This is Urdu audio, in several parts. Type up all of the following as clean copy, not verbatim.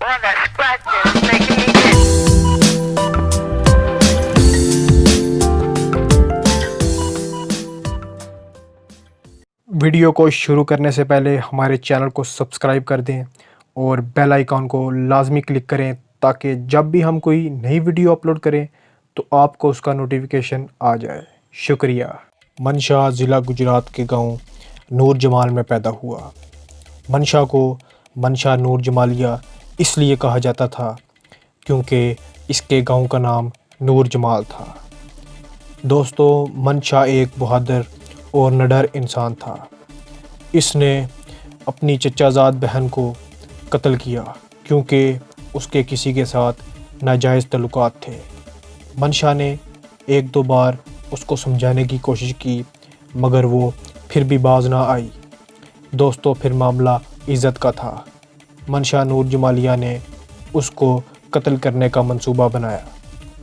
All that scratching is making me itch. Video کو شروع کرنے سے پہلے ہمارے چینل کو سبسکرائب کر دیں اور بیل آئیکن کو لازمی کلک کریں تاکہ جب بھی ہم کوئی نئی ویڈیو اپلوڈ کریں تو آپ کو اس کا نوٹیفیکیشن آ جائے۔ شکریہ۔ منشا ضلع گجرات کے گاؤں نور جمال میں پیدا ہوا۔ منشا کو منشا نور جمالیہ اس لیے کہا جاتا تھا کیونکہ اس کے گاؤں کا نام نور جمال تھا۔ دوستو، منشا ایک بہادر اور نڈر انسان تھا۔ اس نے اپنی چچا زاد بہن کو قتل کیا کیونکہ اس کے کسی کے ساتھ ناجائز تعلقات تھے۔ منشا نے ایک دو بار اس کو سمجھانے کی کوشش کی مگر وہ پھر بھی باز نہ آئی۔ دوستو، پھر معاملہ عزت کا تھا۔ منشا نور جمالیہ نے اس کو قتل کرنے کا منصوبہ بنایا۔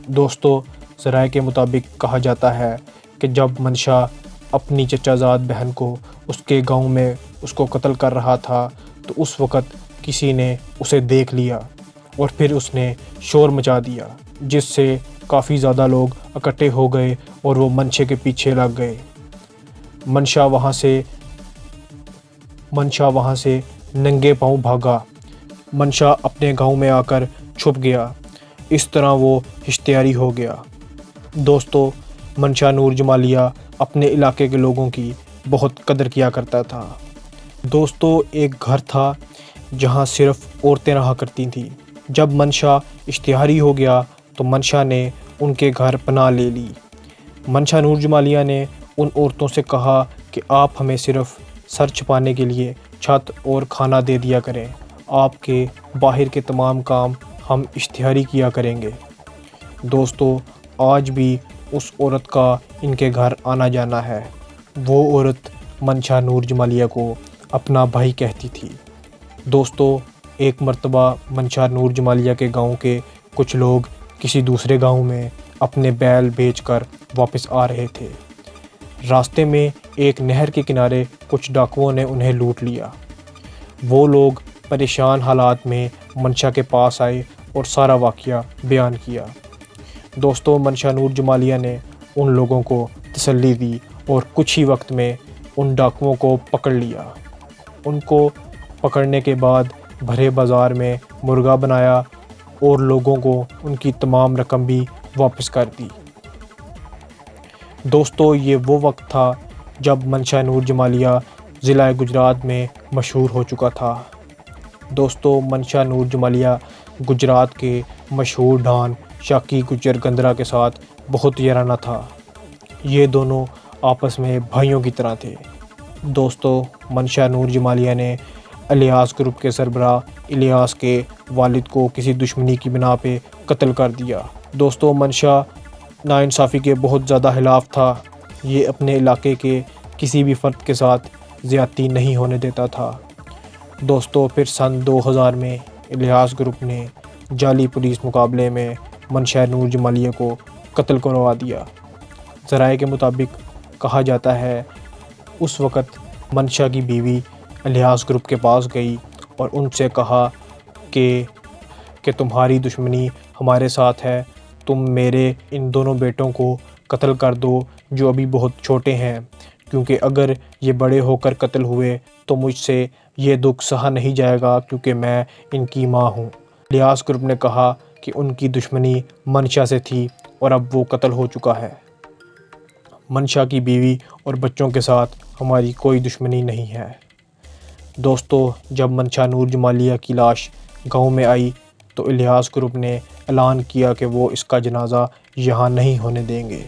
دوستو، ذرائع کے مطابق کہا جاتا ہے کہ جب منشا اپنی چچا زاد بہن کو اس کے گاؤں میں اس کو قتل کر رہا تھا تو اس وقت کسی نے اسے دیکھ لیا اور پھر اس نے شور مچا دیا جس سے کافی زیادہ لوگ اکٹھے ہو گئے اور وہ منشے کے پیچھے لگ گئے۔ منشا وہاں سے ننگے پاؤں بھاگا۔ منشا اپنے گاؤں میں آ کر چھپ گیا۔ اس طرح وہ اشتہاری ہو گیا۔ دوستو، منشا نور جمالیہ اپنے علاقے کے لوگوں کی بہت قدر کیا کرتا تھا۔ دوستو، ایک گھر تھا جہاں صرف عورتیں رہا کرتی تھیں۔ جب منشا اشتہاری ہو گیا تو منشا نے ان کے گھر پناہ لے لی۔ منشا نور جمالیہ نے ان عورتوں سے کہا کہ آپ ہمیں صرف سر چھپانے کے لیے چھت اور کھانا دے دیا کریں، آپ کے باہر کے تمام کام ہم اشتہاری کیا کریں گے۔ دوستو، آج بھی اس عورت کا ان کے گھر آنا جانا ہے۔ وہ عورت منشا نور جمالیہ کو اپنا بھائی کہتی تھی۔ دوستو، ایک مرتبہ منشا نور جمالیہ کے گاؤں کے کچھ لوگ کسی دوسرے گاؤں میں اپنے بیل بیچ کر واپس آ رہے تھے۔ راستے میں ایک نہر کے کنارے کچھ ڈاکوؤں نے انہیں لوٹ لیا۔ وہ لوگ پریشان حالات میں منشا کے پاس آئے اور سارا واقعہ بیان کیا۔ دوستو، منشا نور جمالیہ نے ان لوگوں کو تسلی دی اور کچھ ہی وقت میں ان ڈاکوؤں کو پکڑ لیا۔ ان کو پکڑنے کے بعد بھرے بازار میں مرغا بنایا اور لوگوں کو ان کی تمام رقم بھی واپس کر دی۔ دوستو، یہ وہ وقت تھا جب منشا نور جمالیہ ضلع گجرات میں مشہور ہو چکا تھا۔ دوستو، منشا نور جمالیہ گجرات کے مشہور ڈان شاکی گجر گندرا کے ساتھ بہت یارانہ تھا۔ یہ دونوں آپس میں بھائیوں کی طرح تھے۔ دوستو، منشا نور جمالیہ نے الیاس گروپ کے سربراہ الیاس کے والد کو کسی دشمنی کی بنا پہ قتل کر دیا۔ دوستو، منشا ناانصافی کے بہت زیادہ خلاف تھا۔ یہ اپنے علاقے کے کسی بھی فرد کے ساتھ زیادتی نہیں ہونے دیتا تھا۔ دوستو، پھر سن 2000 میں الیاس گروپ نے جعلی پولیس مقابلے میں منشا نور جمالیہ کو قتل کروا دیا۔ ذرائع کے مطابق کہا جاتا ہے اس وقت منشا کی بیوی الیاس گروپ کے پاس گئی اور ان سے کہا کہ تمہاری دشمنی ہمارے ساتھ ہے، تم میرے ان دونوں بیٹوں کو قتل کر دو جو ابھی بہت چھوٹے ہیں، کیونکہ اگر یہ بڑے ہو کر قتل ہوئے تو مجھ سے یہ دکھ سہا نہیں جائے گا کیونکہ میں ان کی ماں ہوں۔ الیاس گروپ نے کہا کہ ان کی دشمنی منشا سے تھی اور اب وہ قتل ہو چکا ہے۔ منشا کی بیوی اور بچوں کے ساتھ ہماری کوئی دشمنی نہیں ہے۔ دوستو، جب منشا نور جمالیہ کی لاش گاؤں میں آئی تو الیاس گروپ نے اعلان کیا کہ وہ اس کا جنازہ یہاں نہیں ہونے دیں گے۔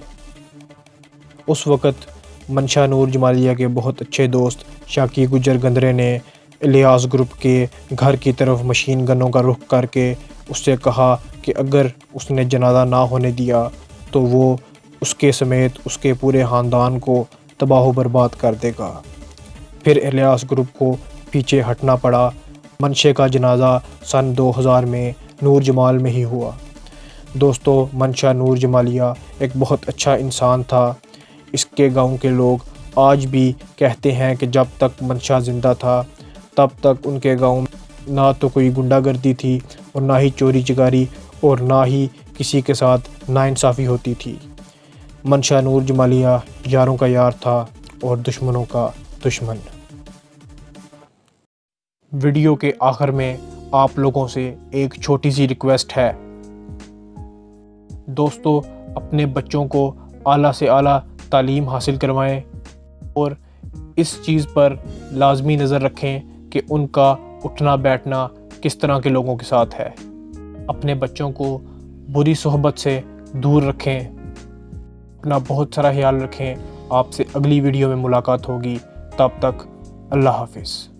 اس وقت منشا نور جمالیہ کے بہت اچھے دوست شاکی گجر گندرے نے الیاس گروپ کے گھر کی طرف مشین گنوں کا رخ کر کے اس سے کہا کہ اگر اس نے جنازہ نہ ہونے دیا تو وہ اس کے سمیت اس کے پورے خاندان کو تباہ و برباد کر دے گا۔ پھر الیاس گروپ کو پیچھے ہٹنا پڑا۔ منشے کا جنازہ سن 2000 میں نور جمال میں ہی ہوا۔ دوستو، منشا نور جمالیہ ایک بہت اچھا انسان تھا۔ اس کے گاؤں کے لوگ آج بھی کہتے ہیں کہ جب تک منشا زندہ تھا تب تک ان کے گاؤں نہ تو کوئی گنڈا گردی تھی اور نہ ہی چوری چکاری اور نہ ہی کسی کے ساتھ ناانصافی ہوتی تھی۔ منشا نور جمالیہ یاروں کا یار تھا اور دشمنوں کا دشمن۔ ویڈیو کے آخر میں آپ لوگوں سے ایک چھوٹی سی ریکویسٹ ہے۔ دوستو، اپنے بچوں کو اعلیٰ سے اعلیٰ تعلیم حاصل کروائیں اور اس چیز پر لازمی نظر رکھیں کہ ان کا اٹھنا بیٹھنا کس طرح کے لوگوں کے ساتھ ہے۔ اپنے بچوں کو بری صحبت سے دور رکھیں، اپنا بہت سارا خیال رکھیں۔ آپ سے اگلی ویڈیو میں ملاقات ہوگی، تب تک اللہ حافظ۔